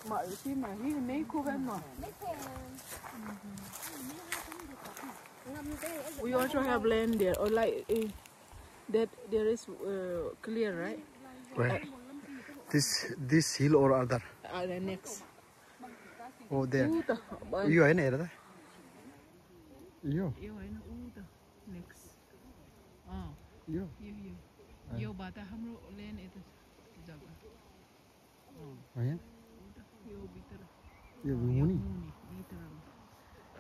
Mở khi mà hi mấy cô bên mà. We also have land there, or like that there is clear, right? Where? This hill or other? The next. Oh, there. You are near that. You. You are next. You. You but हम land it जगह. Oh yeah. You bitter. You Muni.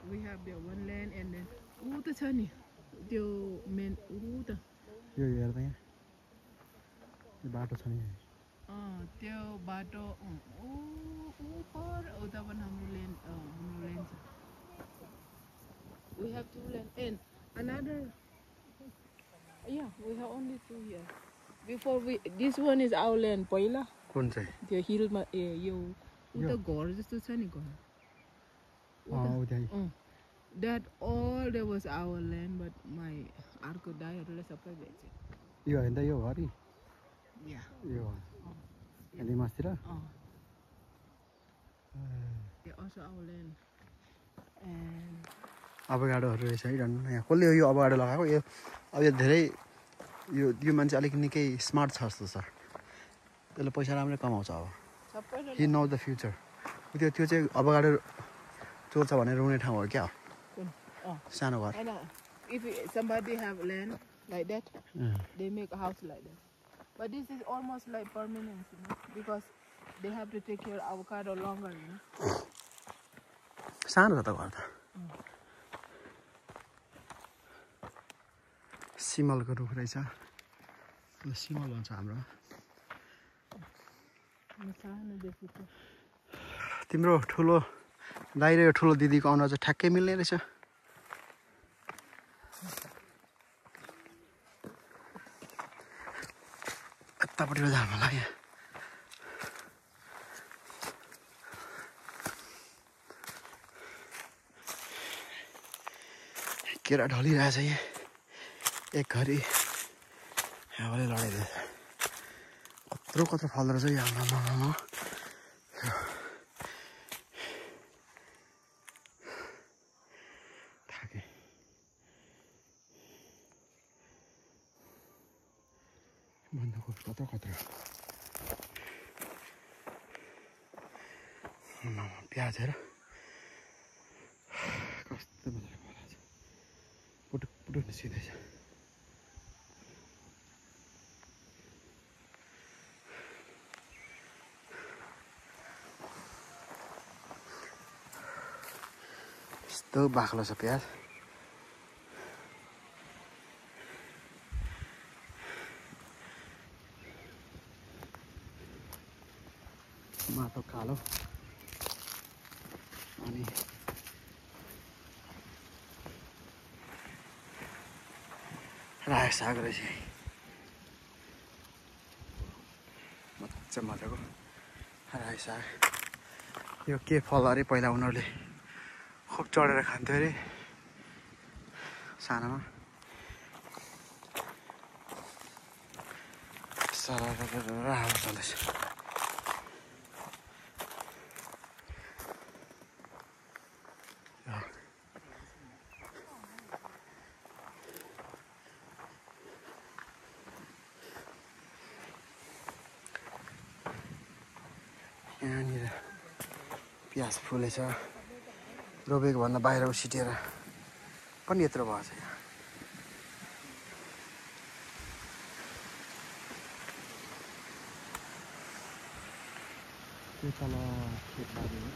We have the one land and then the chani. The main You are there. The bato chani. The bato or the one land we have two land and another. Yeah, we have only two here. Before this one is our land, Poila. The hill, you the gorgeous to sunny gone. Oh, That all there was our land, but my uncle died. Let's apply you are in the Yovari. Yeah. You are. And you must have. They also our land. And avocado रहेछ है run यहाँ कसले यो avocado लगाएको यो अब यो धेरै यो मान्छे अलिक निकै स्मार्ट छ जस्तो छ त्यसले पैसा राम्रै कमाउँछ अब he knows the future त्यो चाहिँ avocado चोर्छ भनेर रुने ठाउँ हो क्या सानो घर if somebody have land like that they make a house like that but this is almost like permanent, you know, because they have to take care of avocado longer, you know. सानो छ त घर त सिमलको रुख रहेछ सिमल भन्छ हाम्रो तिम्रो ठुलो दाइ र ठुलो दिदीको अनुहार चाहिँ ठ्याक्कै मिल्ने रहेछ यतापट्टि जाम होला यहाँ केरा ढलिरहेछ यहाँ एक घरी हावाले लडाइदिएछ कत्रो फल्दो रहेछ यो आमा थाके बन्दकोपी कत्रो प्याज हेर कस्तो मजाले फलाछ पुटुक निस्किँदैछ यस्तो बाक्लो छ प्याज माटो कालो अनि रायो साग रहेछ मजाको रायो साग यो के फल अरे पहिला उनीहरूले खुब चढेर खान्थ्यो अरे सानोमा सारा हावा चल्दैछ प्याज फुलेछ रोपेको भन्दा बाहिर उसिटेर पनि यत्रो भएको छ यहाँ त्यो तल खेतबारी हो